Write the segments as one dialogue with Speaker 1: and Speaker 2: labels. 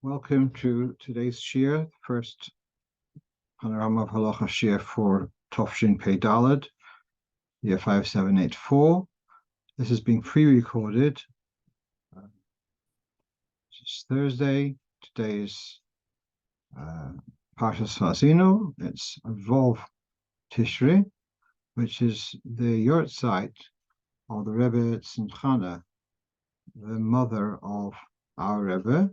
Speaker 1: Welcome to today's shir, first Panorama of Halacha shir for Tovshin Pei Daled, year 5784. This is being pre-recorded. It's Thursday. Today is Parshas Hazino. It's Vov Tishri, which is the yahrzeit of the Rebbe Tzimchana, the mother of our Rebbe.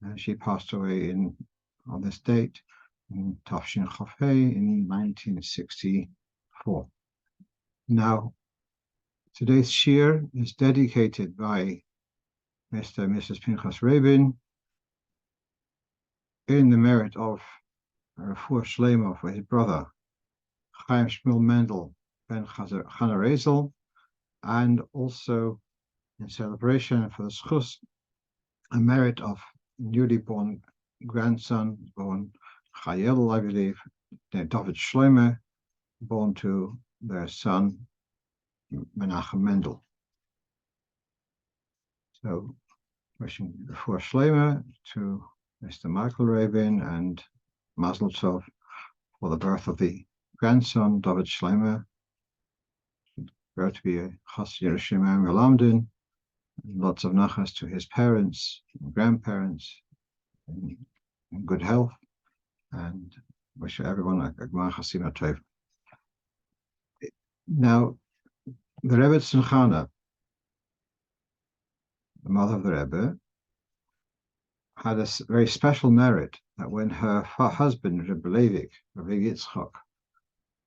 Speaker 1: And she passed away on this date in Tafshin Chafei in 1964. Now, today's shir is dedicated by Mr. and Mrs. Pinchas Rabin in the merit of Refuah Shlema for his brother Chaim Shmuel Mendel ben Chana Rezel, and also in celebration for the schus, a merit of newly born grandson, born Chayel, I believe, David Shlomo, born to their son Menachem Mendel. So, wishing Refuah Shlema to Mr. Michael Rabin and Mazel Tov for the birth of the grandson, David Shlomo, grow to be a Chas Yerushalayim Melamdin. Lots of nachas to his parents and grandparents in good health, and wish everyone a Gmar Chasima Tov. Now, the Rebbe Tzimchana, the mother of the Rebbe, had a very special merit that when her husband, Rebbe Levi Yitzchak,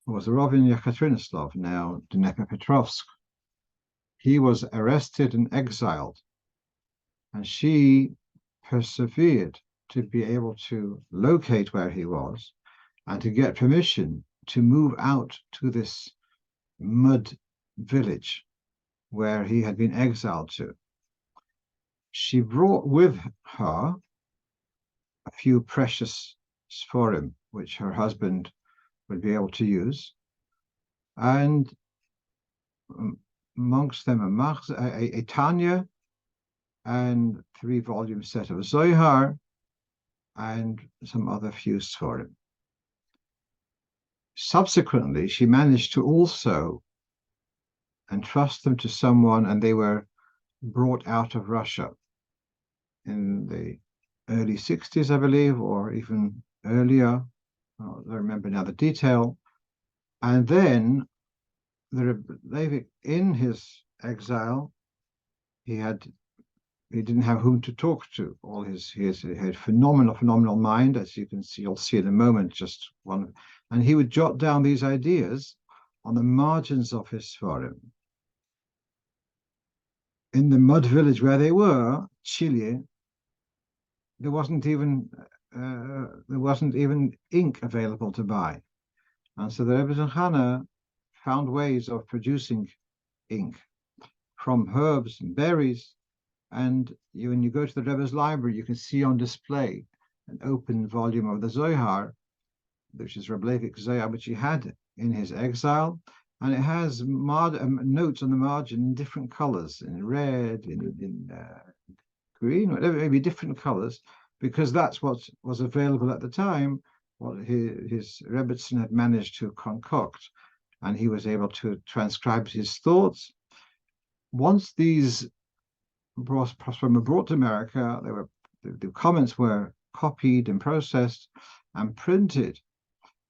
Speaker 1: who was a Rav in Yekaterinoslav, now Dnepropetrovsk, he was arrested and exiled, and she persevered to be able to locate where he was and to get permission to move out to this mud village where he had been exiled to. She brought with her a few precious sforim, which her husband would be able to use, and amongst them a Tanya and 3-volume set of Zohar and some other few sforim. Subsequently, she managed to also entrust them to someone, and they were brought out of Russia in the early 60s, I believe, or even earlier. I don't remember now the detail. And then the Rebbe Levi, in his exile, he didn't have whom to talk to. He had phenomenal mind, as you'll see in a moment, just one. And he would jot down these ideas on the margins of his sforim. In the mud village where they were, Chile, there wasn't even ink available to buy, and so the Rebbe Tzimchana found ways of producing ink from herbs and berries. And when you go to the Rebbe's library, you can see on display an open volume of the Zohar, which is Rebbe Levi's Zohar, which he had in his exile, and it has notes on the margin in different colors, in red, in green, whatever, maybe different colors, because that's what was available at the time, what his Rebbetzin had managed to concoct, and he was able to transcribe his thoughts. Once these were brought to America, the comments were copied and processed and printed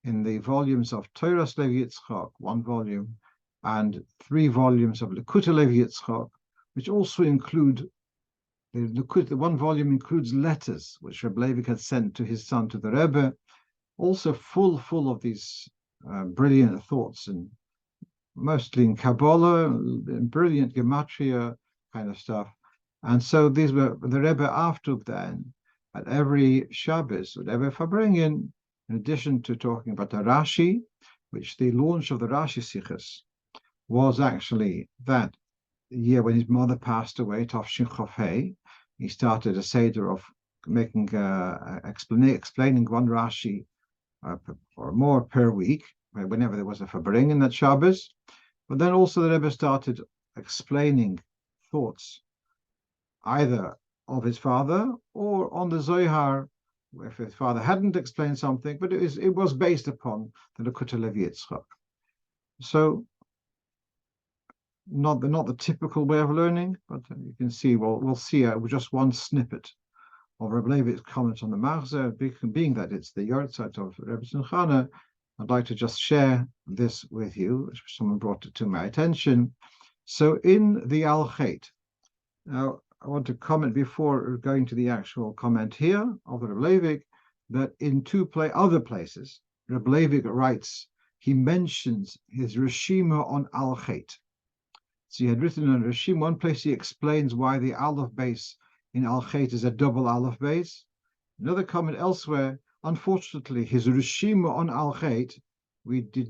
Speaker 1: in the volumes of Toras Levi Yitzchak, 1 volume, and 3 volumes of Likutei Levi Yitzchak, which also include the 1 volume includes letters which Rebbe Levi had sent to his son, to the Rebbe, also full of these brilliant thoughts, and mostly in Kabbalah, and brilliant gematria kind of stuff. And so these were the Rebbe after then, at every Shabbos, would ever Farbrengen, in addition to talking about the Rashi, which the launch of the Rashi Sichos was actually that year when his mother passed away, Tafshin Chafei. He started a Seder of making explaining 1 Rashi or more per week, whenever there was a Farbrengen that Shabbos. But then also the Rebbe started explaining thoughts, either of his father, or on the Zohar, if his father hadn't explained something, but it was based upon the Likutei Levi Yitzchak. So not the typical way of learning, but you can see, we'll see just one snippet of Reb Levi's comment on the Machzor, being that it's the Yortzeit of Rebbe Chana. I'd like to just share this with you. Someone brought it to my attention. So in the Al-Chet, now I want to comment before going to the actual comment here of the Reb Levi, that in other places, Reb Levi writes, he mentions his Reshima on Al-Chet. So he had written on Reshima, one place he explains why the Aleph base in Al-Chet is a double Aleph base. Another comment elsewhere, unfortunately, his Reshima on Al-Chet, we do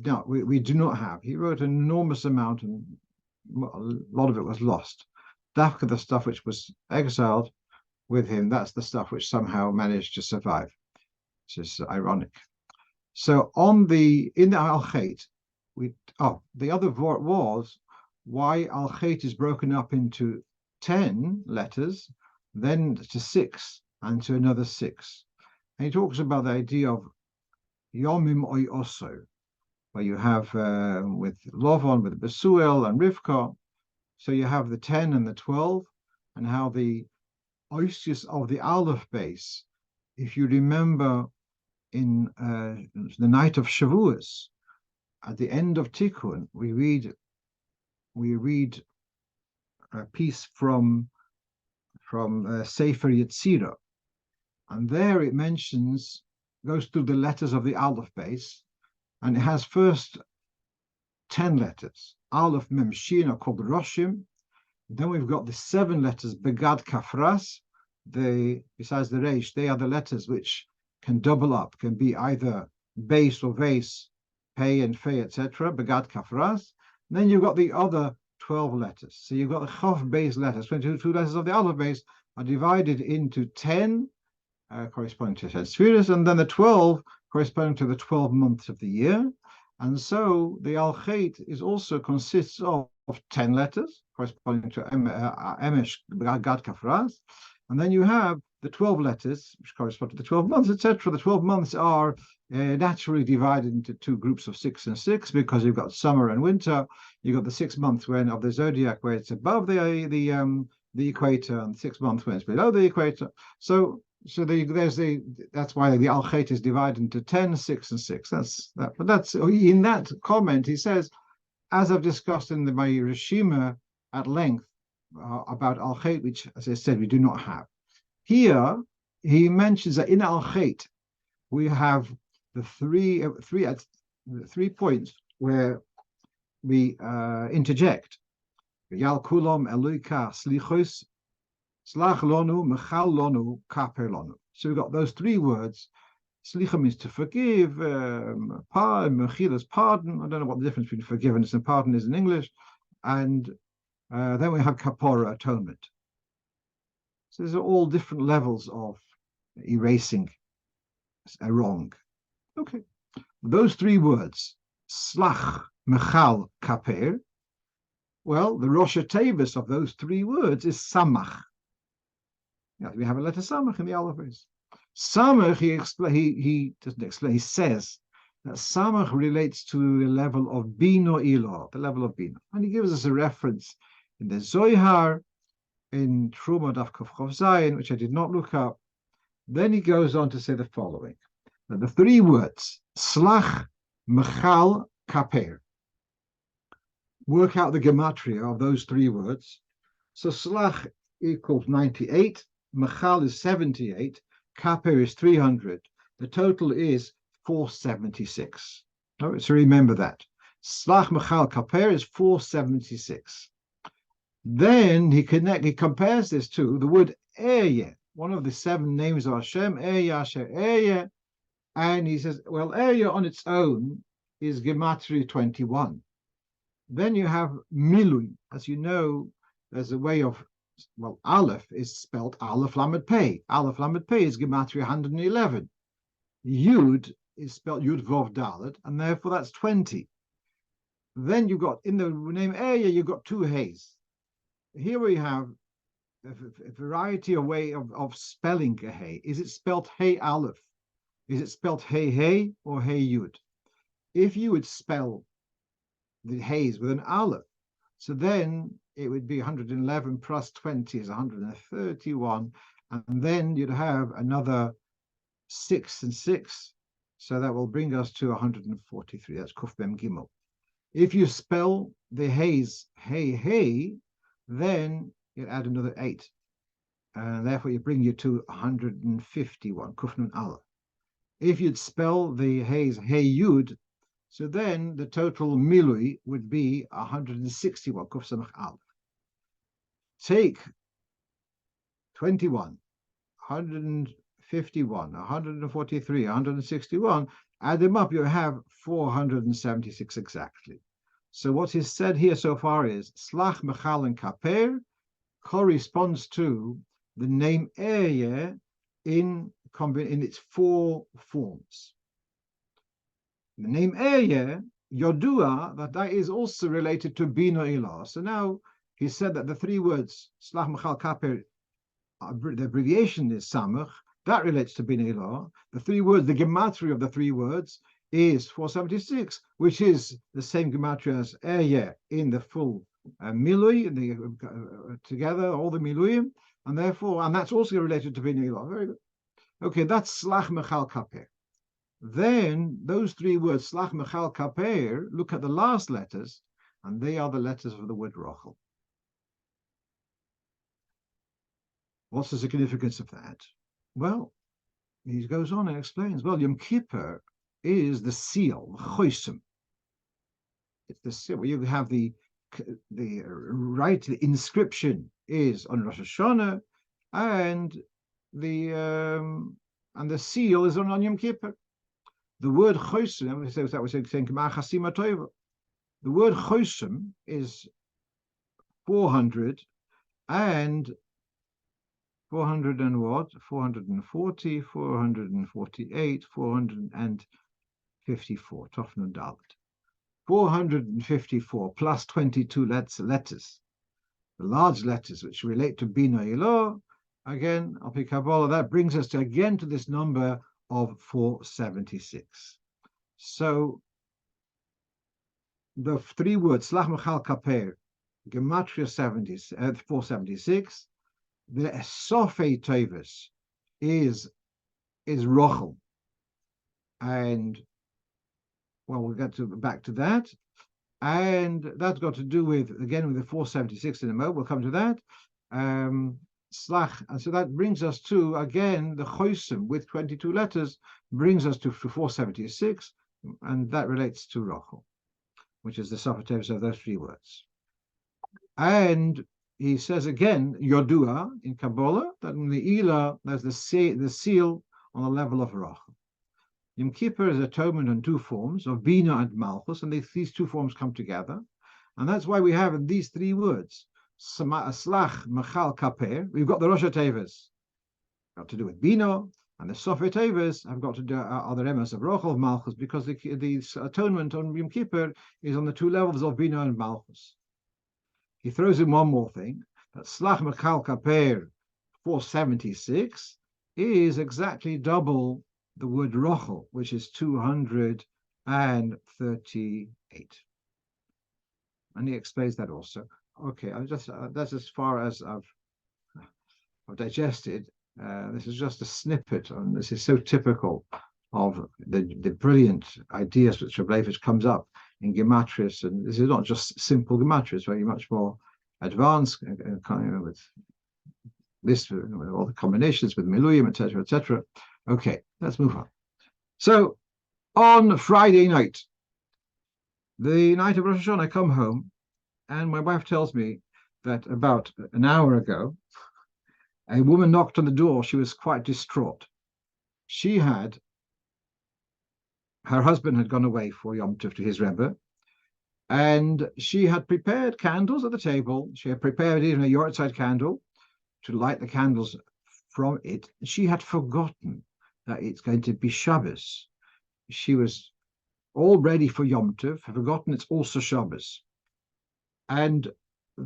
Speaker 1: not have. He wrote an enormous amount, and a lot of it was lost. Dafka, the stuff which was exiled with him, that's the stuff which somehow managed to survive, which is ironic. So in the Al-Chet, the other vort was why Al-Chet is broken up into 10 letters, then to 6, and to another 6. And he talks about the idea of Yomim Oy Oso, where you have with Lovon, with Besuel and Rivka, so you have the 10 and the 12, and how the oisius of the Aleph base, if you remember in the night of Shavuos, at the end of Tikkun, we read a piece from Sefer Yetzirah, and there it goes through the letters of the Aleph base, and it has first 10 letters. Aleph Mem Shin are called the Roshim. Then we've got the 7 letters Begad Kafras. Besides the Reish, they are the letters which can double up, can be either base or vase, pei and fei, etc. Begad Kafras. And then you've got the other 12 letters. So you've got the Chof base letters. 22 letters of the Aleph base are divided into 10 corresponding to 10 spheres, and then the 12 corresponding to the 12 months of the year. And so the Al-Chet also consists of 10 letters corresponding to Emesh, Gad, Kafras. And then you have the 12 letters, which correspond to the 12 months, etc. The 12 months are naturally divided into 2 groups of 6 and 6, because you've got summer and winter. You've got the 6 months of the zodiac where it's above the equator, and 6 months when it's below the equator. So that's why the Al-Chet is divided into 10, 6, and 6. But that's in that comment he says, as I've discussed in my Reshima at length about Al-Chet, which, as I said, we do not have. Here he mentions that in Al-Chet we have the three points where we interject. Yal kulam eluka slichos, slach lonu, mechal lonu, kaper lonu. So we've got those 3 words. Slicha means to forgive, mechil is pardon. I don't know what the difference between forgiveness and pardon is in English. And then we have kapora, atonement. So these are all different levels of erasing a wrong. Okay. Those 3 words, slach, mechal, kaper, well, the Rosh Tevis of those 3 words is samach. Yeah, we have a letter samach in the Aleph base. Samach, he doesn't explain, he says that samach relates to the level of bino ilo, the level of bino. And he gives us a reference in the Zohar, in Truma Daf Kuf Chof Zayin, which I did not look up. Then he goes on to say the following, that the 3 words, slach, mechal, kaper, work out the gematria of those 3 words. So slach equals 98, mechal is 78, kaper is 300. The total is 476. So remember that. Slach, mechal, kaper is 476. Then he compares this to the word Eryeh, one of the 7 names of Hashem, Eryeh, Asher, Eryeh. And he says, well, Eryeh on its own is gematria 21. Then you have Milui. As you know, there's a way of, Aleph is spelled Aleph Lamed Pei. Aleph Lamed Pei is gematria 111. Yud is spelled Yud Vov Dalet, and therefore that's 20. Then you've got, in the name Eryeh, you've got 2 Heys. Here we have a variety of way of spelling a hey. Is it spelled hey aleph? Is it spelled hey hey or hey yud? If you would spell the hays with an aleph, so then it would be 111 plus 20 is 131, and then you'd have another 6 and 6, so that will bring us to 143. That's Kuf Mem Gimel. If you spell the hays hey hey, then you add another 8, and therefore you bring you to 151, Kuf Nun Aleph. If you'd spell the hays hey yud, so then the total milui would be 161, Kuf Samach Aleph. Take 21, 151, 143, 161, add them up, you have 476 exactly. So what is said here so far is Slach Mechal and Kaper corresponds to the name Eryeh in its 4 forms. The name Eryeh, Yodua, that is also related to Bina Ilah. So now he said that the 3 words, Slach Mechal Kaper, the abbreviation is Samach, that relates to Bina Ilah. The 3 words, the gematria of the 3 words is 476, which is the same gematria as Eryeh in the full Milui, together, all the Miluyim, and therefore, and that's also related to Bina Ilah. Very good. Okay, that's Slach Mechal Kaper. Then those 3 words, Slach Mechal Kaper, look at the last letters, and they are the letters of the word Rochel. What's the significance of that? Well, he goes on and explains, well, Yom Kippur is the seal, the chosim. It's the seal where you have the inscription is on Rosh Hashanah, and the seal is on Yom Kippur. The word chosim, that was saying the word chosim is 400 and 440, 448, 454, Tofnun Dalet. 454 plus 22 letters, the large letters which relate to Bina Ilah, again, Alpi Kabbalah, that brings us to this number of 476. So the 3 words, Slach Mechal Kaper, Gematria 476, the Sofei Tevis is Rochel, and well, we'll get back to that, and that's got to do with the 476 in a moment. We'll come to that. Slach, and so that brings us to again the Chosim with 22 letters brings us to 476, and that relates to Rochel, which is the Sofei Tevis of those 3 words. And he says again, Yodua in Kabbalah, that in the Ilah there's the seal on the level of Rochel. Yom Kippur is atonement in 2 forms, of Bina and Malchus, and these 2 forms come together. And that's why we have these 3 words, Slach Mechal Kaper. We've got the Rosh Tevis, got to do with Bina, and the Sofei Tevis have got to do are the Remes of Rochel of Malchus, because the atonement on Yom Kippur is on the 2 levels of Bina and Malchus. He throws in one more thing, that Slach Mechal Kaper 476 is exactly double the word Rochel, which is 238. And he explains that also. Okay, that's as far as I've digested. This is just a snippet, and this is so typical of the brilliant ideas which Rebbe Leibowitz comes up in Gematrias, and this is not just simple Gematrias, very much more advanced, kind of with this, with all the combinations with Miluyim, etc., etc. Okay, let's move on. So, on Friday night, the night of Rosh Hashanah, I come home, and my wife tells me that about an hour ago, a woman knocked on the door. She was quite distraught. Her husband had gone away for Yom Tov to his Rebbe, and she had prepared candles at the table. She had prepared even a Yortzeit candle to light the candles from it. She had forgotten that it's going to be Shabbos. She was all ready for Yom Tov, had forgotten it's also Shabbos. And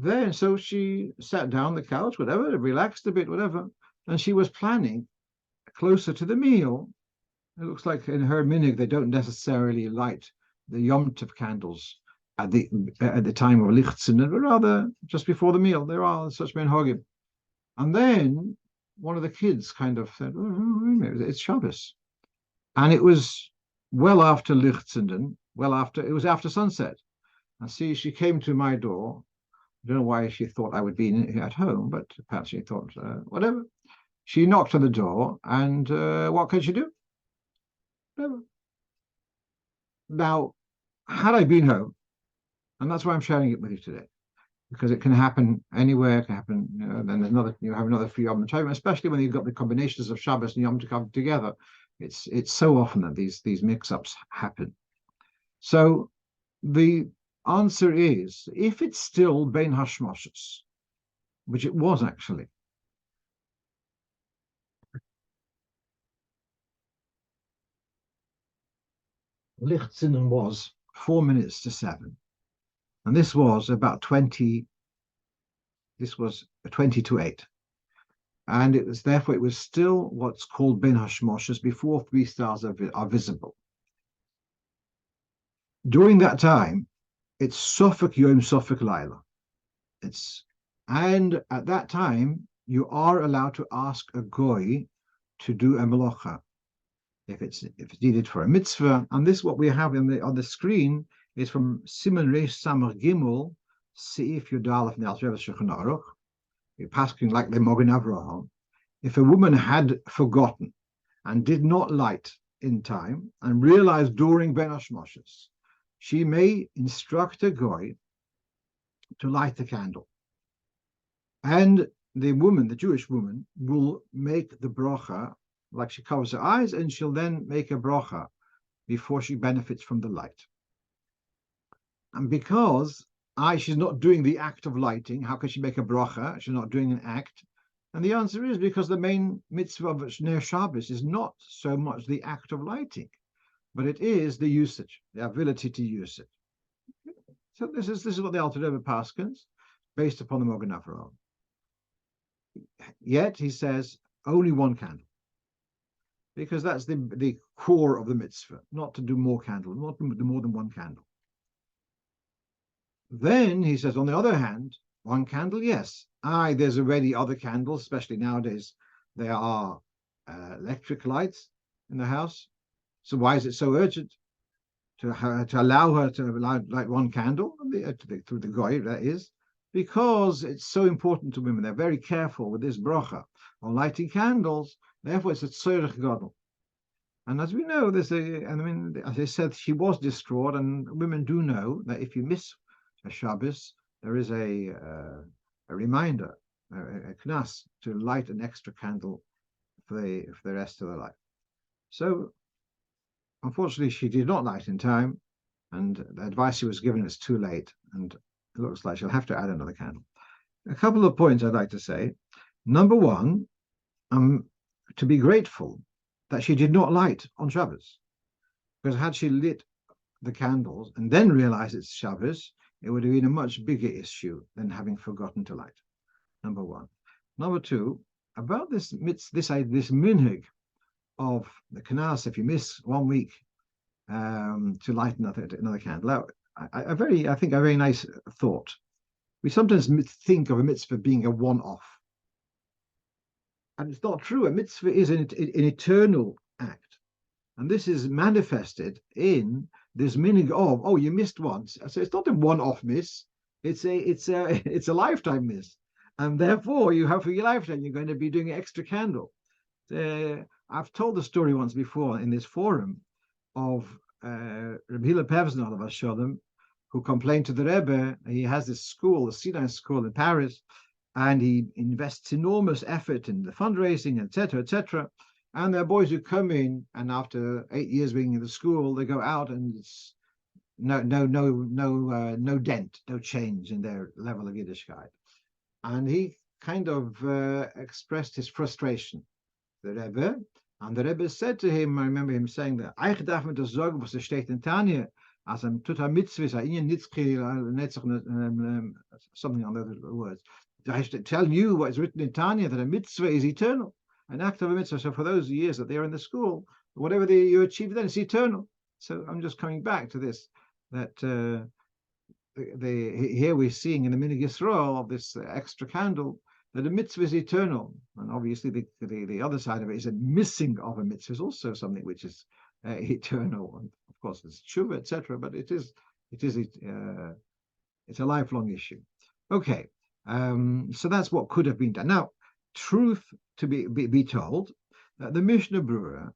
Speaker 1: then, so she sat down on the couch, whatever, relaxed a bit, whatever, and she was planning closer to the meal. It looks like in her minhag they don't necessarily light the Yom Tov candles at the time of Lichtzin, but rather just before the meal. There are such minhagim. And then one of the kids kind of said, oh, it's Shabbos. And it was well after Lichtzin, it was after sunset. And see, she came to my door. I don't know why she thought I would be at home, but perhaps she thought, whatever. She knocked on the door, and what could she do? Whatever. Now, had I been home, and that's why I'm sharing it with you today, because it can happen anywhere. It can happen, then you have another free Yom Tov, especially when you've got the combinations of Shabbos and Yom to come together. It's so often that these mix-ups happen. So the answer is, if it's still Bein Hashmoshes, which it was actually, Lichtzinen was 4 minutes to 7, and this was about 20. This was 20 to 8, and it was still what's called Bein Hashmoshes, before 3 stars are visible. During that time, it's Sofek Yom Sofek Laila. And at that time, you are allowed to ask a goy to do a melacha if it's needed for a mitzvah. And this, what we have on the screen, is from Siman Reish Samach Gimel Seif Yudalef Ne'al Shevet Shulchan Aruch. You're passing like the Mogen Avraham. If a woman had forgotten and did not light in time and realized during Ben Hashmoshes, she may instruct a goy to light the candle. And the Jewish woman, will make the bracha, like she covers her eyes, and she'll then make a bracha before she benefits from the light. And because she's not doing the act of lighting, how can she make a bracha? She's not doing an act. And the answer is because the main mitzvah of Ner Shabbos is not so much the act of lighting, but it is the usage, the ability to use it. So this is what the Alter Rebbe paskins, based upon the Mogen Avraham. Yet he says only one candle, because that's the core of the mitzvah, not to do more candles, not to do more than one candle. Then he says, on the other hand, one candle, yes. There's already other candles, especially nowadays. There are electric lights in the house. So why is it so urgent to allow her to light one candle through the goy? That is because it's so important to women. They're very careful with this bracha on lighting candles. Therefore, it's a tzorech gadol. And as we know, as I said, she was distraught, and women do know that if you miss a Shabbos, there is a reminder, a knas, to light an extra candle for the rest of the life. So, unfortunately, she did not light in time, and the advice she was given is too late, and it looks like she'll have to add another candle. A couple of points I'd like to say. Number one, to be grateful that she did not light on Shabbos, because had she lit the candles and then realized it's Shabbos, it would have been a much bigger issue than having forgotten to light. Number one. Number two, about this minhag of the knas, if you miss 1 week to light another candle. I think a very nice thought. We sometimes think of a mitzvah being a one-off, and it's not true. A mitzvah is an eternal act, and this is manifested in this meaning of, you missed once, so it's not a one-off miss. It's a lifetime miss, and therefore you have for your lifetime you're going to be doing an extra candle. I've told the story once before in this forum of Rabbi Hillel Pevsner of Hashem, who complained to the Rebbe. He has this school, the Sinai school in Paris, and he invests enormous effort in the fundraising, etc., etc. And there are boys who come in, and after 8 years being in the school, they go out, and it's no dent, no change in their level of Yiddishkeit. And he kind of expressed his frustration, the Rebbe, and the Rebbe said to him, I remember him saying that, as a tuta mitzvah, something on the other words. I should tell you what is written in Tanya, that a mitzvah is eternal, an act of a mitzvah. So for those years that they're in the school, whatever you achieve then is eternal. So I'm just coming back to this, that here we're seeing in the Minig Yisrael of this extra candle, that a mitzvah is eternal. And obviously the other side of it is a missing of a mitzvah is also something which is eternal. And of course, it's tshuva, etc. But it's a lifelong issue. Okay, so that's what could have been done. Now, truth to be told, the Mishnah Brura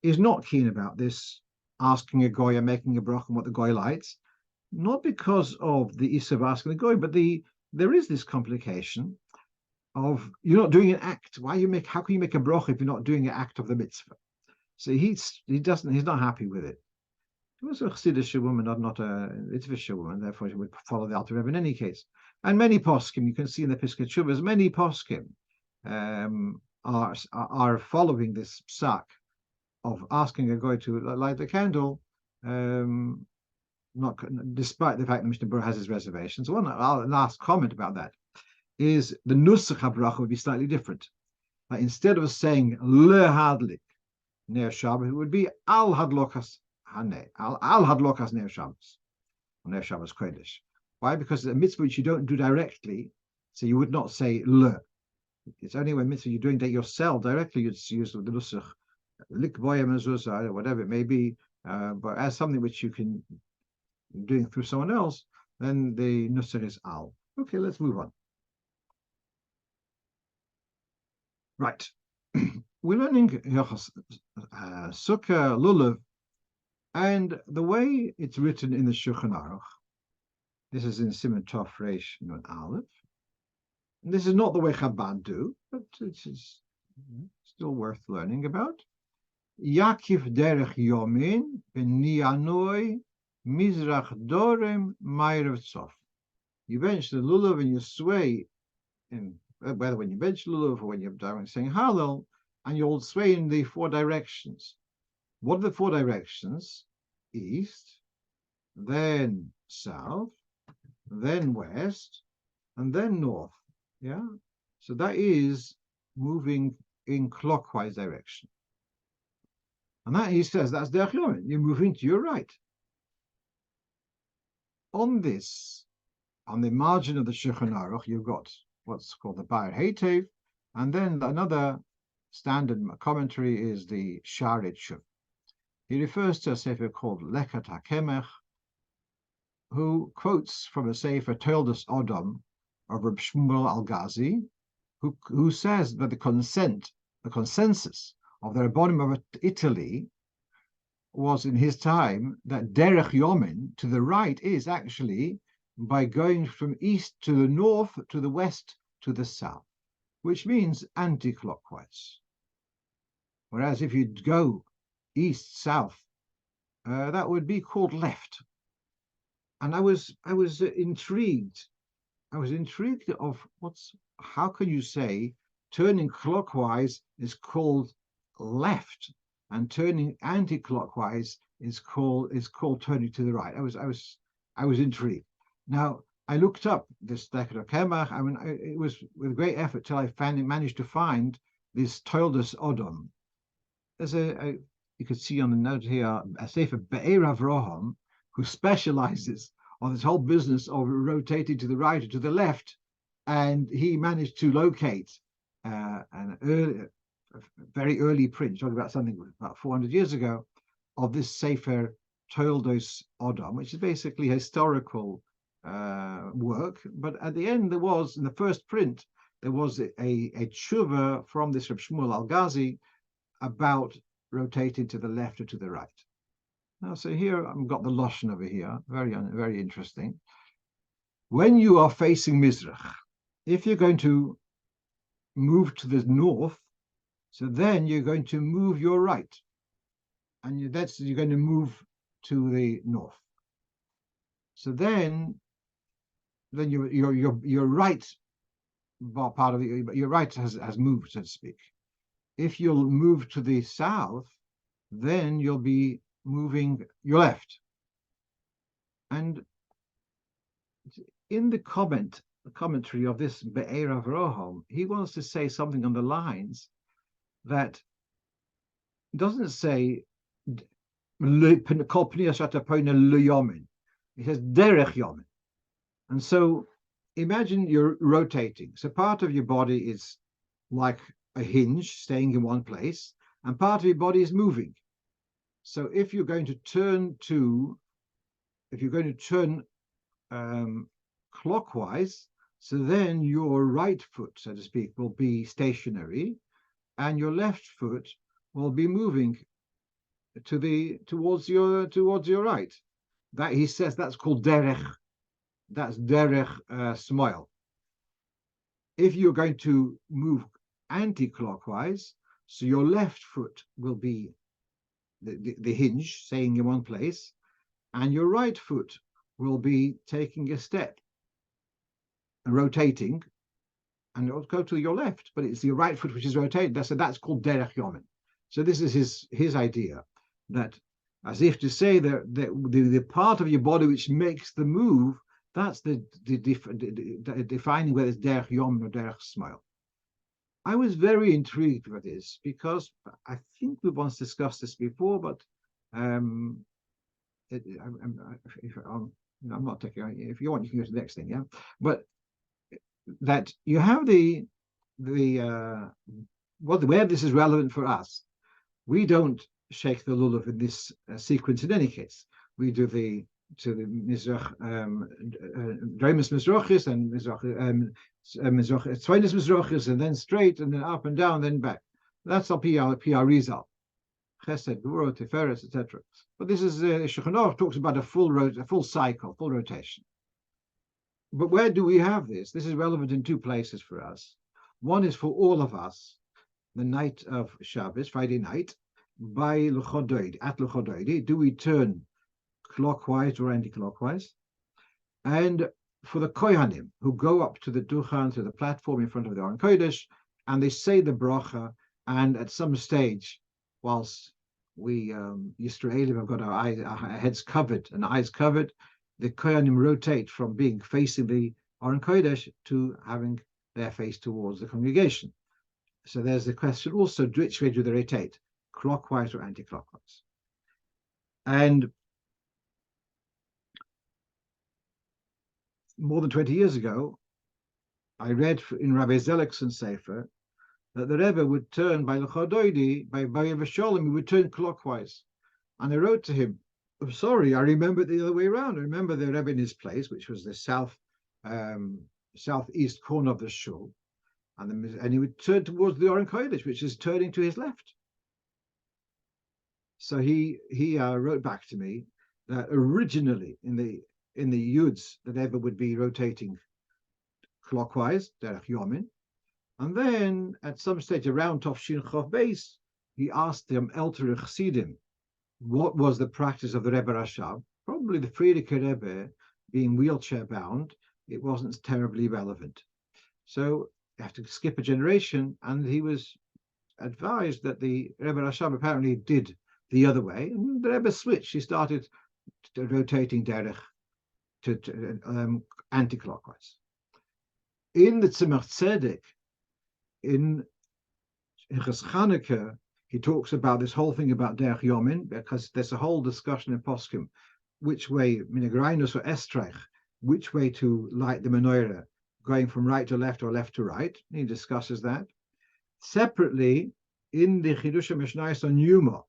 Speaker 1: is not keen about this, asking a goy and making a brach on what the goy likes, not because of the issue of asking the goy, but there is this complication of you're not doing an act. How can you make a brach if you're not doing an act of the mitzvah? So he's not happy with it. He was a Chassidish woman, not a Litvish woman, therefore he would follow the Alter Rebbe in any case. And many poskim, you can see in the Piskei Teshuvos, many poskim are following this psak of asking a goy to light the candle, not despite the fact that Mishnah Berurah has his reservations. One last comment about that is the nusach habracha would be slightly different. Like instead of saying lehadlik ner Shabbos, it would be al hadlokas haneh, al hadlokas ner Shabbos, ner Shabbos kodesh. Why? Because it's a mitzvah which you don't do directly, so you would not say le. It's only when mitzvah you're doing that yourself directly you'd use the nusach likboya mezuzah or whatever it may be, but as something which you can doing through someone else, then the nusach is al. Okay, let's move on. Right. We're learning Sukkah Lulav, and the way it's written in the Shulchan Aruch, this is in Siman Tov Reish Nun Aleph. And this is not the way Chabad do, but it is still worth learning about. Yakif derech yomin b'niyanoi mizrach dorem ma'erev tzof. You bench the Lulav and you sway in whether when you bench lulav or when you're saying Hallel, and you'll sway in the four directions. What are the four directions? East, then south, then west, and then north. Yeah, so that is moving in clockwise direction. And that he says that's derech yomin. You're moving to your right. On this, on the margin of the Shulchan Aruch, you've got what's called the Baer Heitev, and then another standard commentary is the Sharet Shuv. He refers to a sefer called Lekat HaKemech, who quotes from a sefer Toldos Odom of Reb Shmuel Al-Ghazi, who says that the consensus of the Rabbonim of Italy was in his time that Derech Yomin, to the right, is actually by going from east to the north, to the west, to the south, which means anti-clockwise. Whereas if you go east, south, that would be called left. And I was intrigued. I was intrigued of how can you say turning clockwise is called left, and turning anti-clockwise is called turning to the right. I was intrigued. Now, I looked up this Lekat HaKemach. I mean, it was with great effort till I managed to find this Toldos Odom. There's you could see on the note here, a sefer Be'er Avraham, who specializes on this whole business of rotating to the right or to the left, and he managed to locate a very early print, talking about something about 400 years ago, of this sefer Toldos Odom, which is basically historical work, but at the end in the first print, there was a tshuva from this Reb Shmuel Al-Ghazi about rotating to the left or to the right. Now, so here I've got the Lashon over here, very interesting. When you are facing Mizrach, if you're going to move to the north, so then you're going to move your right, and you're going to move to the north. So then your right part of your right has moved, so to speak. If you'll move to the south, then you'll be moving your left. And in the commentary of this Be'er Avraham, he wants to say something on the lines that doesn't say he says derech yomin. And so imagine you're rotating. So part of your body is like a hinge staying in one place, and part of your body is moving. So if you're going to turn clockwise, so then your right foot, so to speak, will be stationary, and your left foot will be moving towards your right. That he says that's called derech. That's derech smile. If you're going to move anti-clockwise, so your left foot will be the hinge staying in one place, and your right foot will be taking a step and rotating, and it'll go to your left, but it's your right foot which is rotating. That's called derech yomin. So this is his idea, that as if to say that the part of your body which makes the move, that's the defining whether it's derech yomin or derech smile. I was very intrigued with this because I think we once discussed this before, but I'm not taking. If you want, you can go to the next thing. Yeah, but that you have where this is relevant for us. We don't shake the lulav in this sequence in any case. We do the Mizrach, Dremus Mizrachis and Mizrach, Tzveinis Mizrachis, and then straight, and then up and down, then back. That's our PR result. Chesed, Gvura, Tiferes, etc. But this is Shulchan Aruch talks about a full cycle, full rotation. But where do we have this? This is relevant in two places for us. One is for all of us, the night of Shabbos, Friday night, by Luchodoidi, do we turn clockwise or anti-clockwise? And for the Kohanim, who go up to the Duchan, to the platform in front of the Aron Kodesh, and they say the bracha, and at some stage, whilst we Yisraelim have got our heads covered and eyes covered, the Kohanim rotate from being facing the Aron Kodesh to having their face towards the congregation. So there's the question also, which way do they rotate, clockwise or anti-clockwise? And more than 20 years ago, I read in Rabbi Zelikson's Sefer that the Rebbe would turn by L'chodoidi, by Sholem, he would turn clockwise. And I wrote to him, I'm sorry, I remember it the other way around. I remember the Rebbe in his place, which was the southeast corner of the shul, and he would turn towards the Aron Kodesh, which is turning to his left. So he wrote back to me that originally in the Yuds, the Rebbe would be rotating clockwise, derech yomin, and then at some stage around Tov Chof Beis, he asked them Elter Chassidim what was the practice of the Rebbe Rashab. Probably the Frierdiker Rebbe, being wheelchair bound, it wasn't terribly relevant. So you have to skip a generation, and he was advised that the Rebbe Rashab apparently did the other way, and the Rebbe switched. He started rotating derech to anti-clockwise. In the Tzemach Tzedek, in Hilchos Chanukah, he talks about this whole thing about derech yomin, because there's a whole discussion in Poskim, which way, minagrainus or estrech, which way to light the menorah, going from right to left or left to right. He discusses that. Separately, in the Chidush HaMishnayos on Yuma,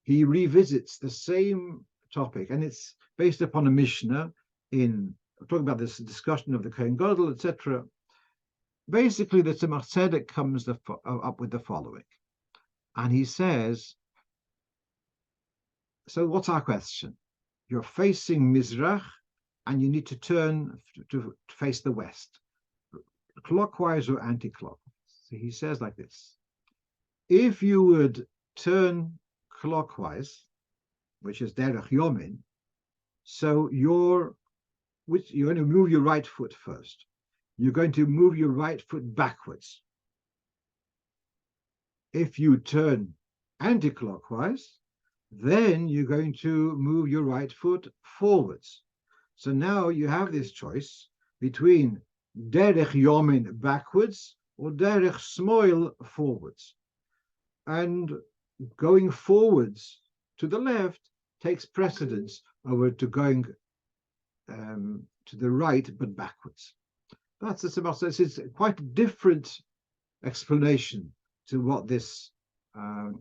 Speaker 1: he revisits the same topic, and it's based upon a Mishnah in talking about this discussion of the Kohen Gadol, etc. Basically, the Tzemach Tzedek comes up with the following, and he says, so what's our question? You're facing Mizrach, and you need to turn to face the west, clockwise or anti-clockwise. So he says like this: if you would turn clockwise, which is derech yomin, so you're going to move your right foot first. You're going to move your right foot backwards. If you turn anti-clockwise, then you're going to move your right foot forwards. So now you have this choice between derech yomin backwards or derech smoil forwards. And going forwards to the left takes precedence over to going to the right but backwards. That's the Tzemach. It's quite a different explanation to what this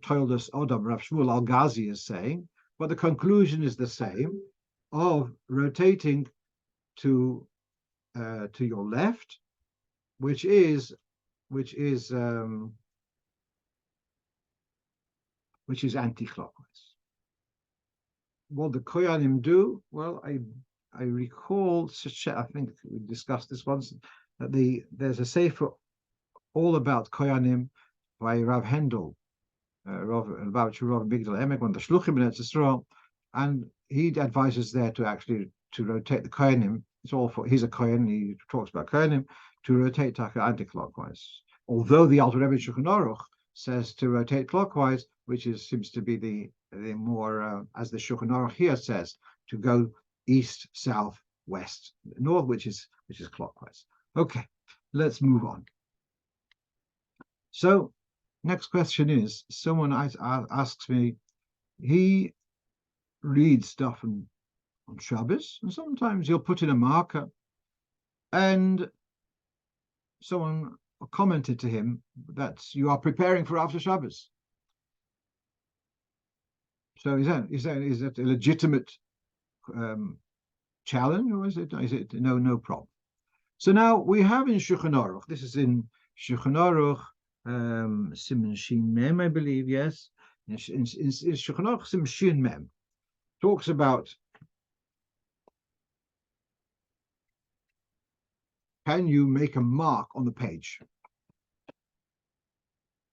Speaker 1: Toildos Odom Rav Shmuel Al-Ghazi is saying, but the conclusion is the same, of rotating to your left, which is anti-clockwise. What the Koyanim do, well, I recall, I think we discussed this once, that there's a sefer all about Koyanim by Rav Hendel, Rav Migdal Emek, one of the Shluchim in Eretz Yisrael, and he advises there to rotate the Koyanim. It's all for, he's a Koyan, he talks about Koyanim, to rotate taka anti-clockwise. Although the Alter Rebbe Shulchan Aruch says to rotate clockwise, which seems to be the more, as the Shulchan Aruch here says, to go east, south, west, north, which is clockwise. Okay, let's move on. So, next question is, someone asks me, he reads stuff on Shabbos, and sometimes he'll put in a marker, and someone commented to him that you are preparing for after Shabbos. So is that a legitimate challenge, or is it no problem? So now we have in Shulchan Aruch, this is in Shulchan Aruch, Siman Shin Mem, I believe, yes. In Shulchan Aruch, Siman Shin Mem, talks about can you make a mark on the page?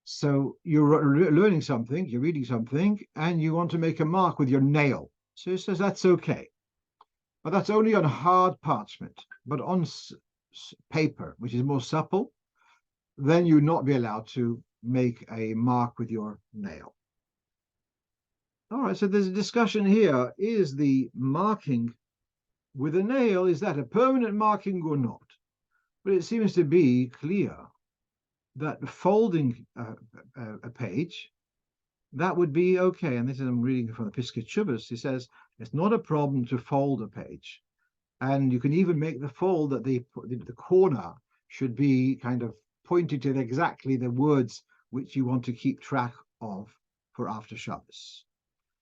Speaker 1: So you're learning something, you're reading something, and you want to make a mark with your nail. So it says that's okay. But that's only on hard parchment. But on paper, which is more supple, then you'd not be allowed to make a mark with your nail. All right, so there's a discussion here. Is the marking with a nail, is that a permanent marking or not? But it seems to be clear that folding a page, that would be okay. And this is, I'm reading from the Piskei Teshuvos. He says it's not a problem to fold a page, and you can even make the fold that the corner should be kind of pointed to exactly the words which you want to keep track of for after Shabbos.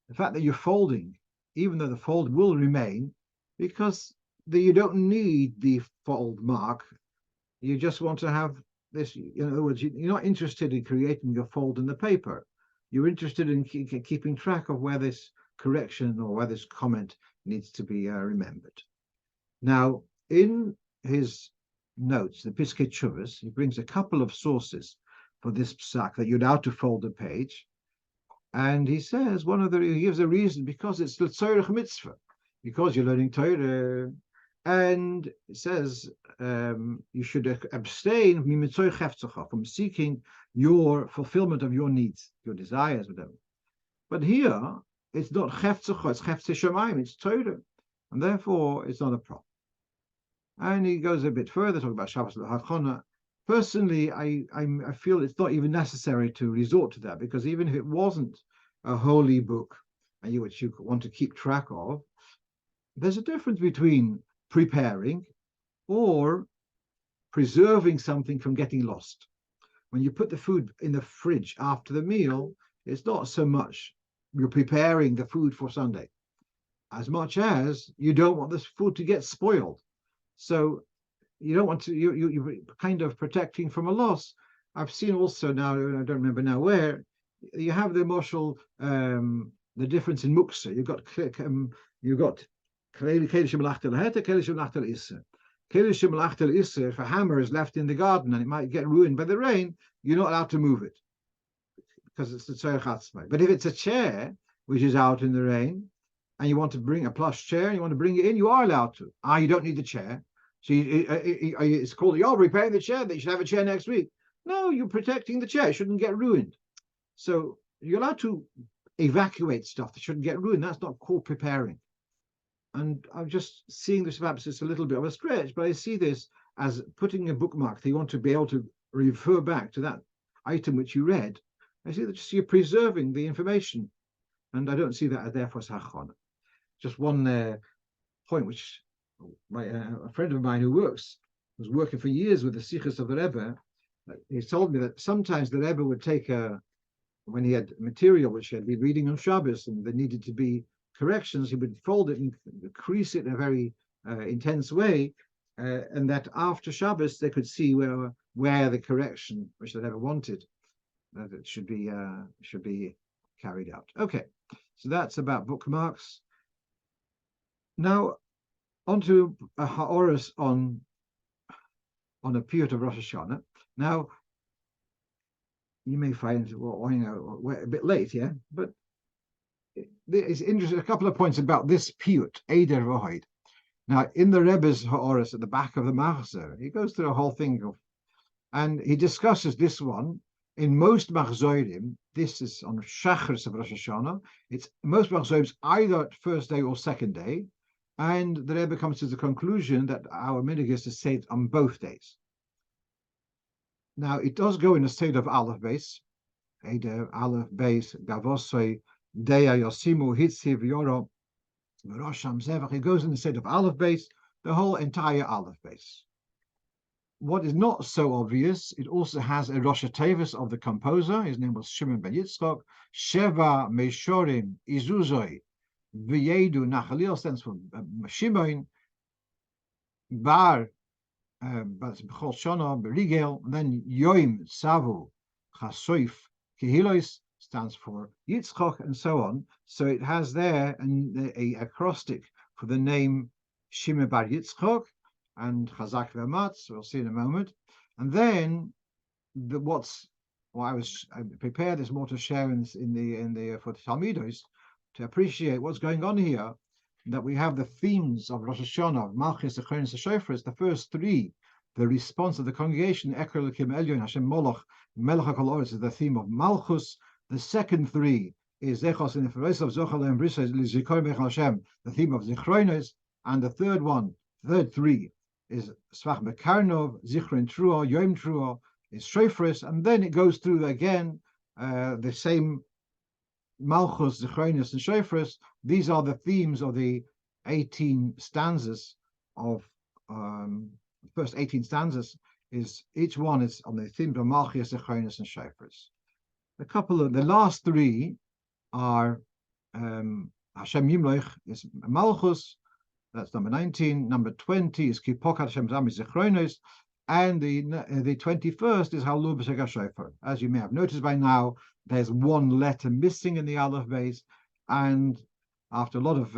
Speaker 1: The fact that you're folding, even though the fold will remain, because you don't need the fold mark, you just want to have this. In other words, you're not interested in creating your fold in the paper. You're interested in keeping track of where this correction or where this comment needs to be remembered. Now, in his notes, the Piskei Teshuvos, he brings a couple of sources for this psak that you're allowed to fold a page, and he says he gives a reason, because it's the tzorech mitzvah, because you're learning Torah, and it says you should abstain from seeking your fulfillment of your needs, your desires, whatever. But here it's not chefzecha, it's chefze shamayim, it's Torah, and therefore it's not a problem. And he goes a bit further, talking about Shabbos l'hachana. Personally, I feel it's not even necessary to resort to that, because even if it wasn't a holy book, and which you want to keep track of, there's a difference between preparing or preserving something from getting lost. When you put the food in the fridge after the meal, it's not so much you're preparing the food for Sunday, as much as you don't want this food to get spoiled. So you don't want to, you're kind of protecting from a loss. I've seen also now, I don't remember now where, you have the emotional, the difference in muksa. You've got if a hammer is left in the garden and it might get ruined by the rain, you're not allowed to move it, because it's the tzorech atzmai. But if it's a chair which is out in the rain, and you want to bring a plush chair, and you want to bring it in, you are allowed to. You don't need the chair. So it's called, you're repairing the chair, that you should have a chair next week. No, you're protecting the chair. It shouldn't get ruined. So you're allowed to evacuate stuff that shouldn't get ruined. That's not called preparing. And I'm just seeing this, perhaps it's a little bit of a stretch, but I see this as putting a bookmark that you want to be able to refer back to that item which you read. I see that you're preserving the information, and I don't see that as therefore sachon. Just one point which a friend of mine who was working for years with the Sikhs of the Rebbe, he told me that sometimes the Rebbe would take when he had material which he had been reading on Shabbos and there needed to be corrections, he would fold it and crease it in a very intense way, and that after Shabbos they could see where the correction which they never wanted that it should be carried out. Okay, so that's about bookmarks. Now onto a ha'oros on a period of Rosh Hashanah. Now you may find we're a bit late, yeah, but it's interesting. A couple of points about this piyut, Eider Vohid. Now, in the Rebbe's Ha'oros at the back of the Machzor, he goes through a whole thing and he discusses this one. In most Machzorim, this is on Shachris of Rosh Hashanah. It's most Machzorim either first day or second day, and the Rebbe comes to the conclusion that our minhag is to say it on both days. Now, it does go in a state of Aleph base, Eider Aleph base Gavosoi Deya Yosimu Hitziv Yoro. It goes in the state of Aleph base, the whole entire Aleph base. What is not so obvious, it also has a Rosh Tevis of the composer. His name was Shimon ben Yitzchok. Sheva Meishorim Izuzoi V'yedu Nachalil stands for Shimon. Bar B'chol Shana Berigel. Then Yoim Savu Chasoif Kehilois stands for Yitzchok, and so on. So it has there a acrostic for the name Shimon bar Yitzchok and Chazak V'Amatz. We'll see in a moment. And then I prepared this more to share in the for the Talmidos to appreciate what's going on here. That we have the themes of Rosh Hashanah, Malchus, Zechonis, and Shofars. The first three, the response of the congregation, Eker Elokim Elyon Hashem Moloch Melech HaKol Oretz, is the theme of Malchus. The second three is Zechos and Ephraim Zochal and Brisa Lizikor Mech Hashem, the theme of Zichronos, and the third three is Svach Mekarnov, Zichron Truo, Yom Truo, is Shofris, and then it goes through again the same Malchus, Zichronos, and Shofris. These are the themes of the 18 stanzas of the first 18 stanzas. Is each one is on the theme of Malchus, Zichronos, and Shofris. The last three are Hashem Yimloich is Malchus, that's number 19. Number 20 is Kipokat Hashem Zami Zichronos, and the 21st is Halu B'Shega Shofar. As you may have noticed by now, there's one letter missing in the Aleph base, and after a lot of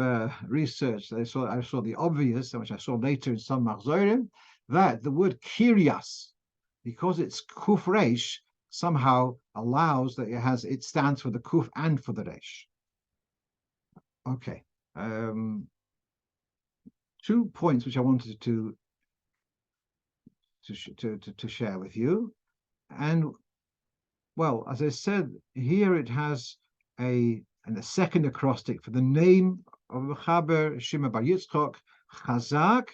Speaker 1: research, I saw the obvious, which I saw later in some Machzorim, that the word Kiryas, because it's Kuf Reish, somehow allows that it stands for the Kuf and for the Resh. Okay. 2 points which I wanted to share with you. And well, as I said, here it has a second acrostic for the name of Mechaber Shimon bar Yitzchok, Chazak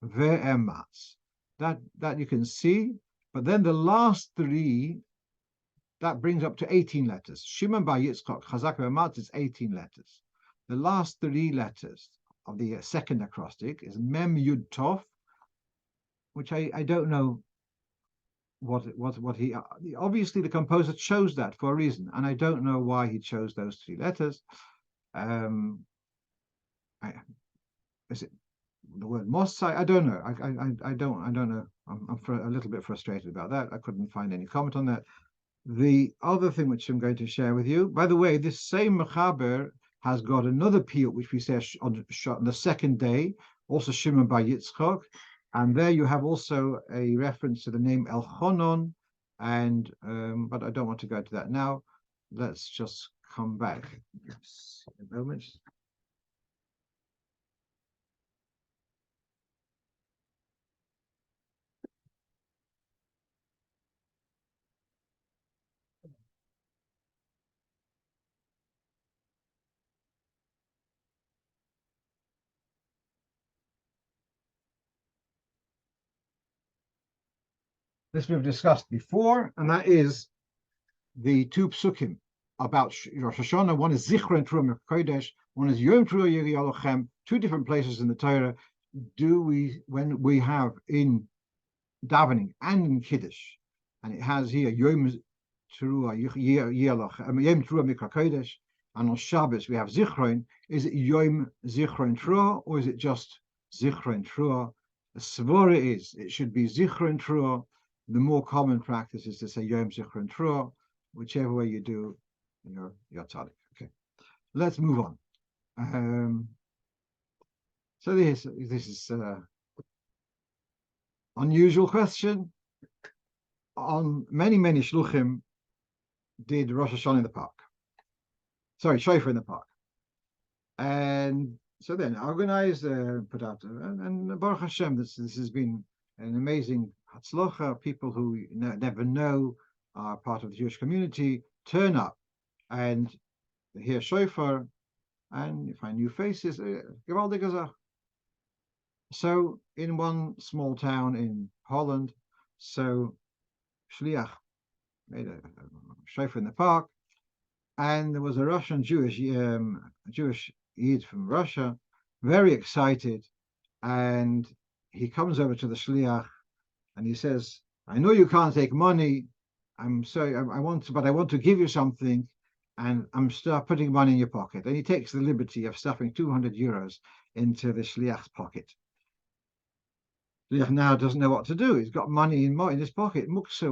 Speaker 1: ve'ematz. That you can see, but then the last three, that brings up to 18 letters. Shimon bar Yitzchok, Chazak ve'ematz is 18 letters. The last three letters of the second acrostic is Mem Yud Tov, which I don't know what he obviously the composer chose that for a reason, and I don't know why he chose those three letters. Is it the word Mossai? I don't know. I don't know. I'm a little bit frustrated about that. I couldn't find any comment on that. The other thing which I'm going to share with you, by the way, this same Mechaber has got another piyut which we say on the second day, also Shimon bar Yitzchok. And there you have also a reference to the name Elchonon, and but I don't want to go to that now. Let's just come back. Yes, a moment. this we've discussed before, and that is the two psukim about Rosh Hashanah. One is Zichron Truah Kodesh, one is Yom Truah Yeri Alochem. Two different places in the Torah. When we have in davening and in Kiddush, and it has here Yom Truah Yom Truah Mikra Kodesh, and on Shabbos we have Zichron. Is it Yom Zichron Truah, or is it just Zichron Truah? The svara is it should be Zichron Truah. The more common practice is to say Yom Zichron Truah. Whichever way you do, you're tzaddik. Okay, let's move on. So this is unusual question. On many shluchim did Rosh Hashanah in the park. Sorry, shofar in the park. And so then organized, put out, and Baruch Hashem, this has been an amazing hatzlocha. People who never know are part of the Jewish community turn up and they hear shofar and you find new faces. Gewaldige Sache. So in one small town in Holland, so Shliach made a shofar in the park, and there was a Russian Jewish Yid from Russia, very excited, and he comes over to the Shliach and he says, I know you can't take money. I'm sorry, I want to give you something, and I'm putting money in your pocket. And he takes the liberty of stuffing 200 euros into the Shliach's pocket. Shliach now doesn't know what to do. He's got money in his pocket. Muksa,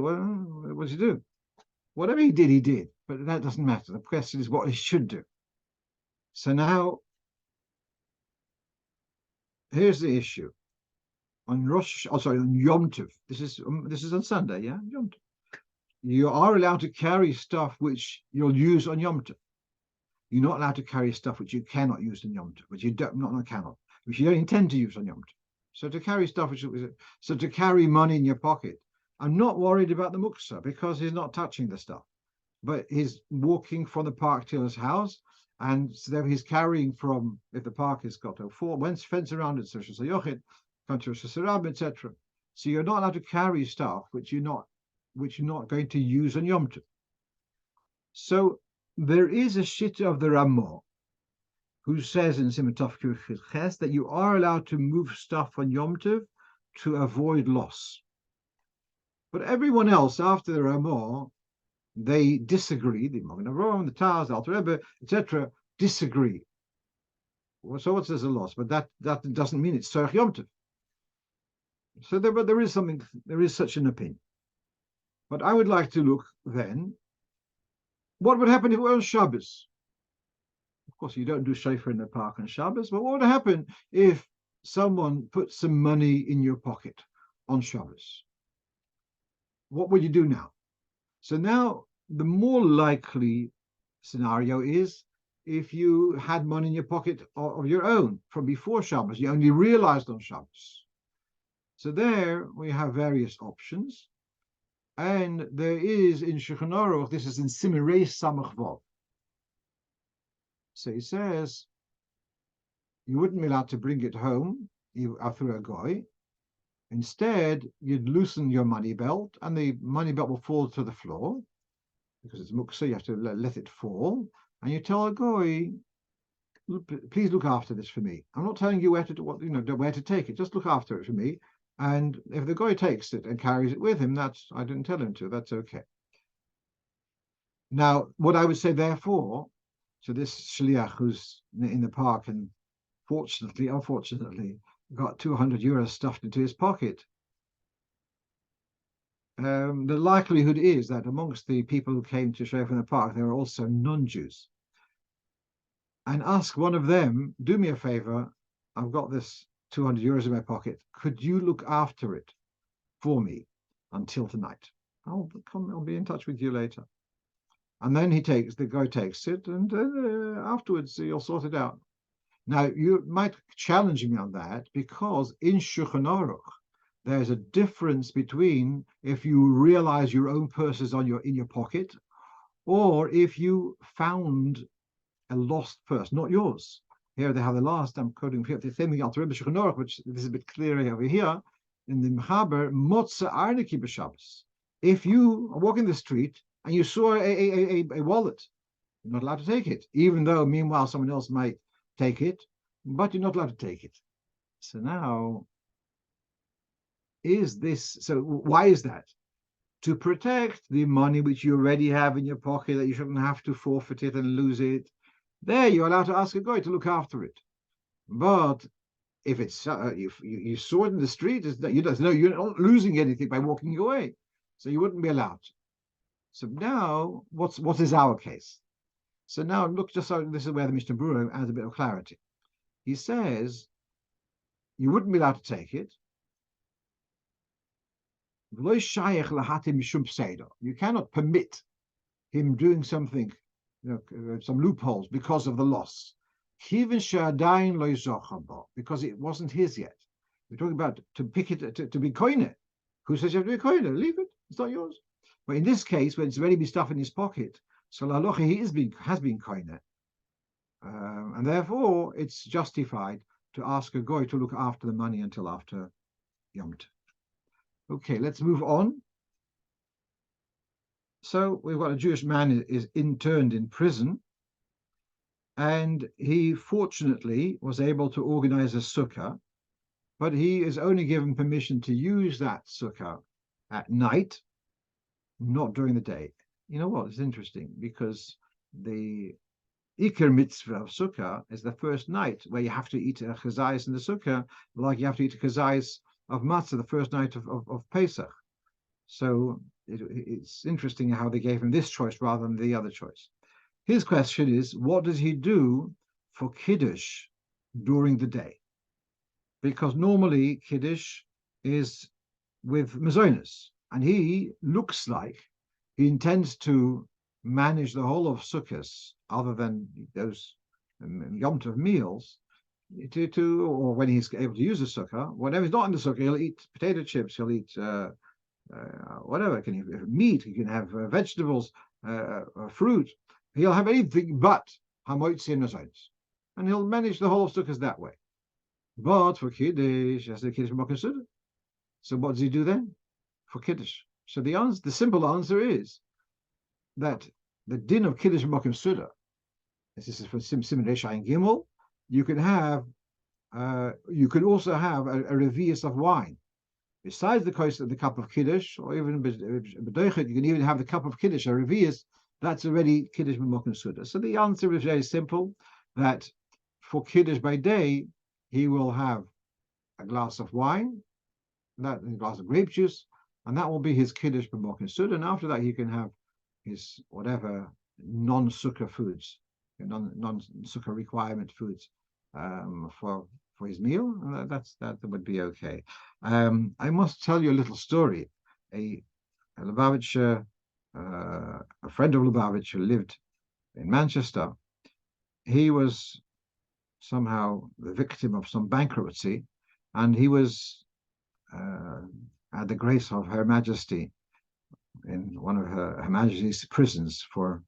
Speaker 1: what does he do? Whatever he did. But that doesn't matter. The question is what he should do. So now, here's the issue. On Yom Tov. This is on Sunday, yeah, Yom Tov. You are allowed to carry stuff which you'll use on Yom Tov. You're not allowed to carry stuff which you cannot use on Yom Tov, which you don't which you don't intend to use on Yom Tov. So to carry stuff to carry money in your pocket. I'm not worried about the muksa because he's not touching the stuff, but he's walking from the park to his house, and so he's carrying from, if the park has got a fence around it, such as a yochid, etc. So you're not allowed to carry stuff which you're not going to use on Yom Tov. So there is a shitta of the Ramah who says in Simon Tov Ches that you are allowed to move stuff on Yom Tov to avoid loss. But everyone else after the Ramah, they disagree. The Magen Avraham, the Taz, the Alter Rebbe, etc., disagree. So what says a loss? But that doesn't mean it's Tzorech Yom Tov. So there is such an opinion. But I would like to look then, what would happen if it were on Shabbos? Of course, you don't do shofar in the park on Shabbos, but what would happen if someone put some money in your pocket on Shabbos? What would you do now? So now the more likely scenario is if you had money in your pocket of your own from before Shabbos, you only realized on Shabbos. So there we have various options. And there is in Shulchan Aruch, this is in Simirei Samach Vav. So he says, you wouldn't be allowed to bring it home through a goy. Instead, you'd loosen your money belt, and the money belt will fall to the floor because it's muksa. You have to let it fall, and you tell a goy, please look after this for me. I'm not telling you where to take it. Just look after it for me. And if the guy takes it and carries it with him, I didn't tell him to, that's okay. Now, what I would say, therefore, to this shliach who's in the park and unfortunately, got 200 euros stuffed into his pocket, the likelihood is that amongst the people who came to shofar in the park, there are also non-Jews. And ask one of them, do me a favor, I've got this 200 euros in my pocket. Could you look after it for me until tonight? I'll be in touch with you later. And then the guy takes it, and afterwards you'll sort it out. Now you might challenge me on that because in Shulchan Aruch there's a difference between if you realize your own purse is in your pocket, or if you found a lost purse, not yours. Here they have the last, I'm quoting here, the same thing Alter Rebbe Shulchan Aruch, which this is a bit clearer over here. in the Mechaber, Motza Arniki b'Shabbos. If you are walking the street and you saw a wallet, you're not allowed to take it, even though meanwhile someone else might take it, but you're not allowed to take it. So now, why is that? To protect the money which you already have in your pocket, that you shouldn't have to forfeit it and lose it. There, you're allowed to ask a guy to look after it. But if it's you saw it in the street, you're not losing anything by walking away, so you wouldn't be allowed. So now, what is our case? So now look, this is where the Mishnah Berurah adds a bit of clarity. He says you wouldn't be allowed to take it. You cannot permit him doing something, some loopholes because of the loss. Because it wasn't his yet. We're talking about to pick it, to be koine. Who says you have to be koine? Leave it. It's not yours. But in this case, when it's already been stuff in his pocket, so lalocha he has been koine. And therefore, it's justified to ask a goy to look after the money until after Yom Tov. Okay, let's move on. So we've got a Jewish man is interned in prison, and he fortunately was able to organize a sukkah, but he is only given permission to use that sukkah at night, not during the day. You know what? It's interesting because the Iker mitzvah of sukkah is the first night where you have to eat a chazayis in the sukkah, like you have to eat a chazayis of matzah the first night of Pesach. So it's interesting how they gave him this choice rather than the other choice. His question is, what does he do for Kiddush during the day? Because normally Kiddush is with Mazonos, and he looks like he intends to manage the whole of Sukkot, other than those Yom Tov meals, or when he's able to use the sukkah. Whenever he's not in the sukkah, he'll eat potato chips, he'll eat whatever. Can you meat? He can have vegetables, fruit. He'll have anything but hamoitzi and mazonos, and he'll manage the whole of sukkahs that way. But for Kiddush, as the Kiddush b'Mokum Suda. So what does he do then for Kiddush? So the simple answer is that the din of Kiddush b'Mokum Suda, this is for Siman Resh Ayin Gimel, you can also have a revius of wine. Besides the cup of Kiddush, or even B'doichet, you can even have the cup of Kiddush, a revius, that's already Kiddush b'Mokum Suda. So the answer is very simple, that for Kiddush by day, he will have a glass of wine, a glass of grape juice, and that will be his Kiddush b'Mokum Suda. And after that, he can have his whatever non-sukkah foods, non-sukkah requirement foods for his meal. That would be okay. I must tell you a little story. A Lubavitcher, a friend of Lubavitch who lived in Manchester, he was somehow the victim of some bankruptcy, and he was at the grace of Her Majesty in one of Her Majesty's prisons for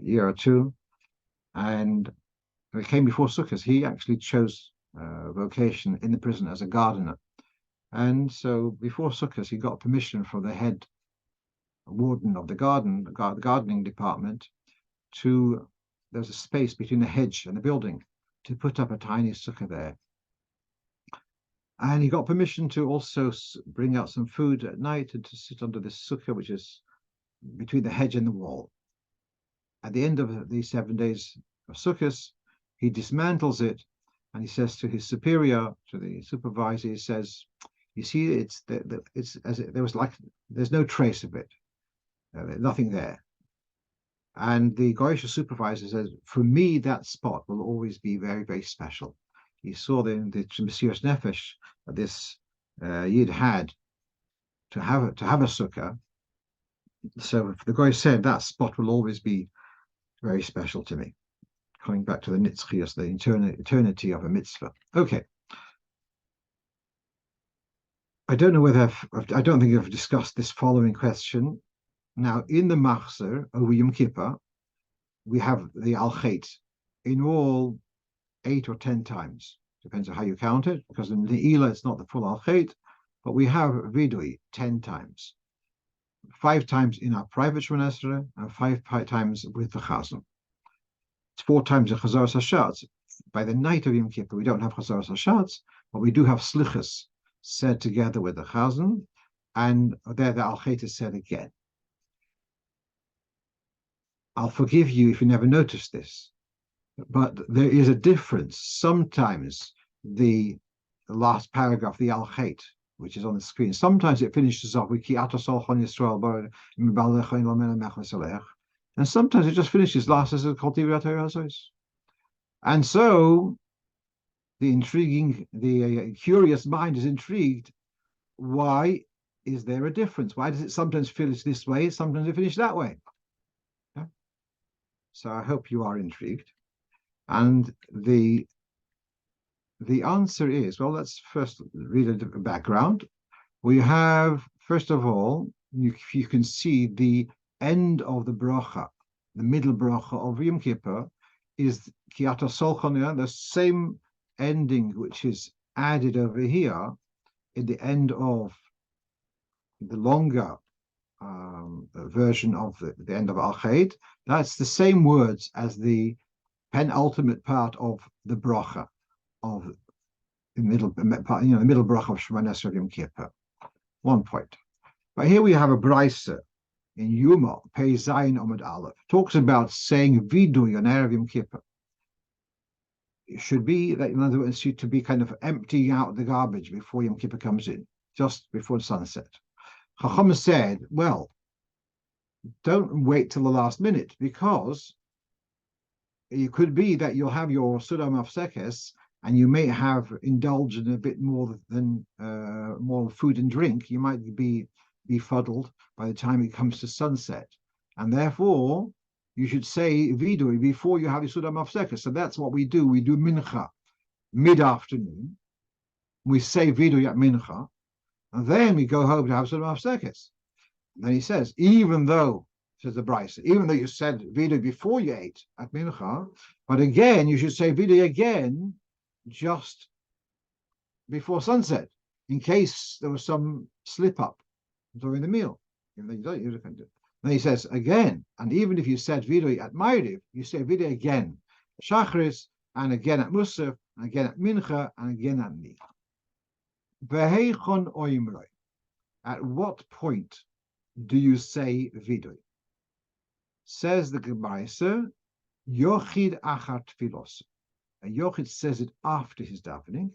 Speaker 1: a year or two, and it came before Sukkot. He actually chose vocation in the prison as a gardener, and so before Sukkot he got permission from the head warden of the gardening department there's a space between the hedge and the building to put up a tiny sukkah there. And he got permission to also bring out some food at night and to sit under this sukkah, which is between the hedge and the wall. At the end of the 7 days of Sukkot, he dismantles it, and he says to his superior, to the supervisor, he says, "You see, there's no trace of it, nothing there." And the Goyish supervisor says, "For me, that spot will always be very, very special." He saw the Mesiras Nefesh that this Yid had to have a sukkah. So the Goy said, that spot will always be very special to me. Coming back to the Nitzchias, the eternity of a mitzvah. Okay. I don't know I don't think I've discussed this following question. Now, in the Machzer over Yom Kippur, we have the Al-Chet in all 8 or 10 times. Depends on how you count it, because in the Ela it's not the full Al-Chet, but we have vidui 10 times, 5 times in our private Shemona Esrei and 5 times with the Chazan. It's 4 times in Chazaras HaShatz. By the night of Yom Kippur, we don't have Chazaras HaShatz, but we do have Slichas said together with the Chazan, and there the Al-Chet is said again. I'll forgive you if you never noticed this, but there is a difference. Sometimes the last paragraph, the Al-Chet, which is on the screen, sometimes it finishes off with Ki Ata Solchon Yisrael, and sometimes it just finishes last as a Kultivat HaRazos. And so the curious mind is intrigued. Why is there a difference? Why does it sometimes finish this way, sometimes it finish that way? Yeah? So I hope you are intrigued. And the answer is, well, let's first read a background. We have, first of all, you can see the end of the bracha, the middle bracha of Yom Kippur is Ki Ata Solchon, the same ending which is added over here in the end of the longer version of the end of Al-Chet. That's the same words as the penultimate part of the bracha of the middle part, the middle bracha of Shemona Esrei Yom Kippur. 1 point. But here we have a brisa in Yuma, Pei Zayin Amud Aleph, talks about saying vidui on Erev Yom Kippur. It should be that, in other words, to be kind of emptying out the garbage before Yom Kippur comes in, just before sunset. Chacham said, well, don't wait till the last minute, because it could be that you'll have your Suda Mafsekes and you may have indulged in a bit more than more food and drink. You might be befuddled by the time it comes to sunset. And therefore, you should say vidui before you have your Suda Mafsekes. So that's what we do. We do mincha mid-afternoon. We say vidui at mincha. And then we go home to have Suda Mafsekes. Then he says, even though, says the Bryce, even though you said vidui before you ate at mincha, but again, you should say vidui again just before sunset, in case there was some slip up during the meal. Then he says again, and even if you said vidui at Ma'ariv, you say vidui again at Shachris, and again at Musaf, and again at Mincha, and again at Mi. V'heichon oimroi. At what point do you say vidui? Says the Gemara, Yochid achar tfilos. A Yochid says it after his davening.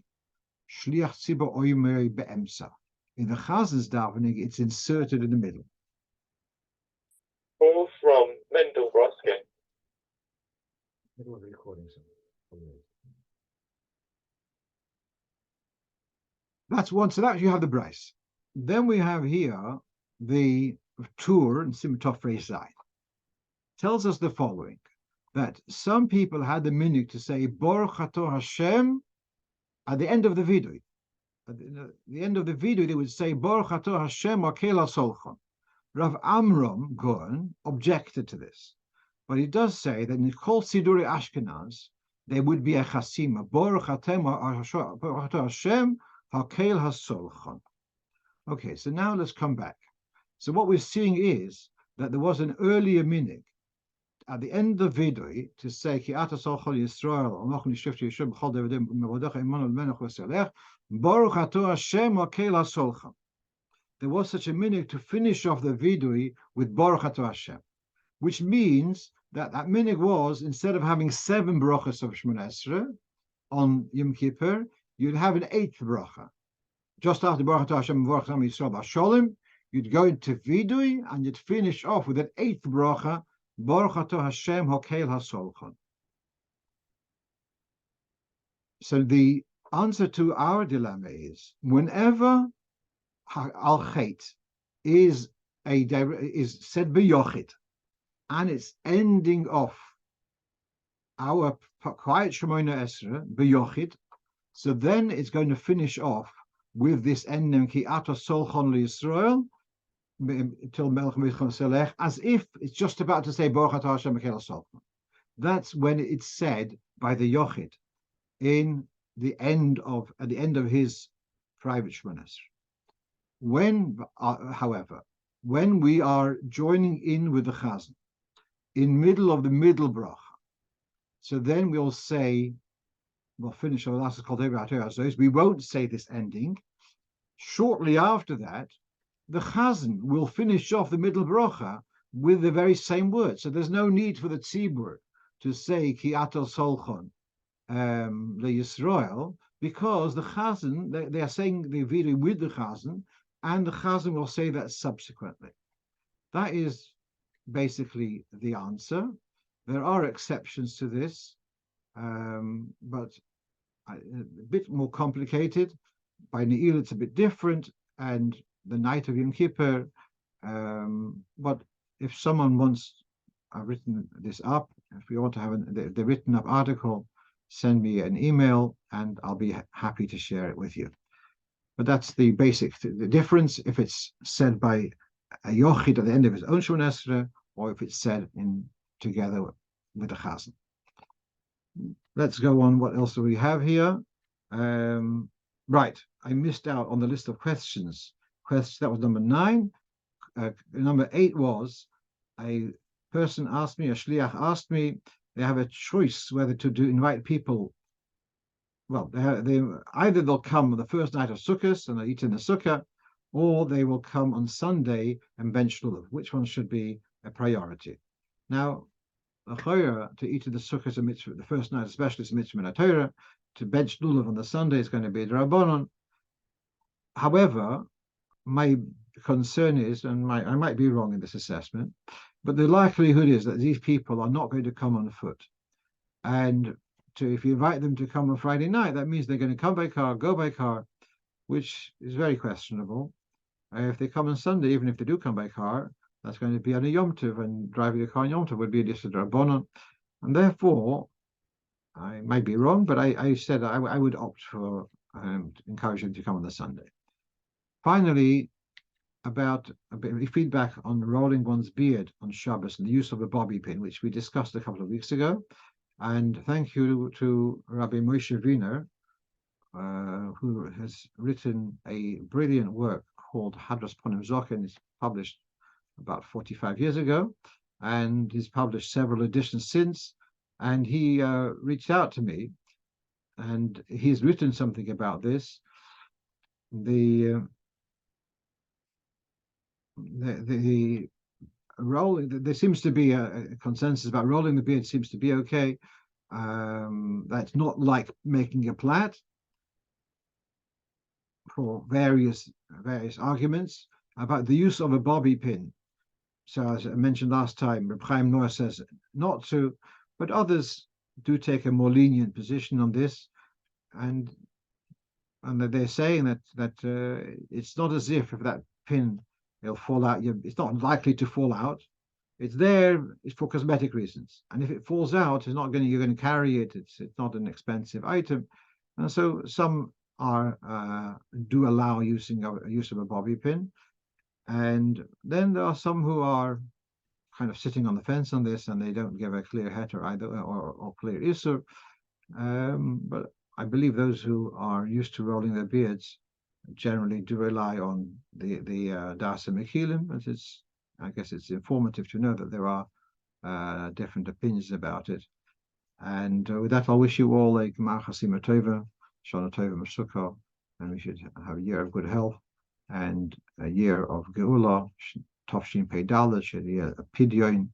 Speaker 1: Shliach tzibur oimroi be'emsa. In the Chazan's davening, it's inserted in the middle.
Speaker 2: All from Mendel Broskin.
Speaker 1: Middle of the recording. That's one. So that you have the Bryce. Then we have here the Tur and Simtov Reisai. Tells us the following: that some people had the minhag to say Baruch Atah Hashem at the end of the vidui. At the end of the vidui, they would say Baruch Atah Hashem Akel HaSolchon. Rav Amram Goen objected to this, but he does say that in Kol Siduri Ashkenaz there would be a chasima Baruch Atah Hashem Hakel HaSolchon. Okay, so now let's come back. So what we're seeing is that there was an earlier minhag at the end of the vidui to say Ki Ata Solchon Yisrael Baruch Atah Hashem Hakel HaSolchon. There was such a minhag to finish off the vidui with Baruch Atah Hashem, which means that minhag was, instead of having 7 brachas of Shemona Esrei on Yom Kippur, you'd have an 8th bracha. Just after Baruch Atah Hashem Baruch Hashem Yisrael B'Sholem, you'd go into vidui and you'd finish off with an 8th bracha, Baruch Atah Hashem Hakel HaSolchon. So the answer to our dilemma is, whenever Al-Chet is said b'yochid, and it's ending off our quiet Shemona Esrei b'yochid, so then it's going to finish off with this ending Ki Ata Solchon Yisrael till Melech Michon Selech, as if it's just about to say Baruch Atah Hashem Hakel HaSolchon. That's when it's said by the yochid at the end of his private Shemona Esrei. However, when we are joining in with the chazan in middle of the middle bracha, so then we'll say, we'll finish our last called we won't say this ending. Shortly after that, the chazan will finish off the middle bracha with the very same word. So there's no need for the tzibur to say ki atel solchon le Yisrael, because the chazan, they are saying the viri with the chazan, and the chazan will say that subsequently. That is basically the answer. There are exceptions to this, but a bit more complicated. By Neil, it's a bit different, and the night of Yom Kippur. But if someone wants, I've written this up. If you want to have the written up article, send me an email, and I'll be happy to share it with you. But that's the basic the difference. If it's said by a yochid at the end of his own Shemona Esrei, or if it's said together with the chazan. Let's go on. What else do we have here? Right, I missed out on the list of questions. That was number 9. Number 8 was a person asked me, a shliach asked me, they have a choice whether to invite people. Well, either they'll come on the first night of Sukkot and they'll eat in the sukkah, or they will come on Sunday and bench lulav. Which one should be a priority? Now, to eat in the sukkah is a mitzvah. The first night, especially, is a mitzvah in Torah. To bench lulav on the Sunday is going to be a drabanan. However, my concern is, and I might be wrong in this assessment, but the likelihood is that these people are not going to come on foot. And if you invite them to come on Friday night, that means they're going to come by car, go by car, which is very questionable. If they come on Sunday, even if they do come by car, that's going to be on a Yom Tov, and driving a car on Yom Tov would be a drabanan. And therefore, I might be wrong, but I said I would opt for encouraging them to come on the Sunday. Finally, about a bit of feedback on rolling one's beard on Shabbos and the use of a bobby pin, which we discussed a couple of weeks ago. And thank you to Rabbi Moshe Wiener, who has written a brilliant work called Hadras Ponim Zochen. It's published about 45 years ago, and he's published several editions since. And he reached out to me, and he's written something about this. The rolling, there seems to be a consensus about rolling the beard seems to be okay. That's not like making a plait, for various arguments about the use of a bobby pin. So as I mentioned last time, Reb Chaim Noah says not to, but others do take a more lenient position on this, and they're saying that it's not as if that pin will fall out. It's not likely to fall out. It's there. It's for cosmetic reasons, and if it falls out, you're going to carry it. It's not an expensive item, and so some do allow use of a bobby pin, and then there are some who are kind of sitting on the fence on this, and they don't give a clear heter either or clear isur. But I believe those who are used to rolling their beards generally do rely on the Dasa Mechilim, as I guess it's informative to know that there are different opinions about it. And with that, I'll wish you all a Gemar Chasima Tova, Shana Tova Masukah, and we should have a year of good health and a year of Geula, Tovshin Pei Dalet, Shedia Pidyon,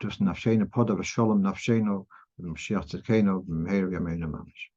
Speaker 1: Tus Nafshena Podav Shalom Nafsheno, Mashiach Tzedkeno, Meher Yameinu Mamish.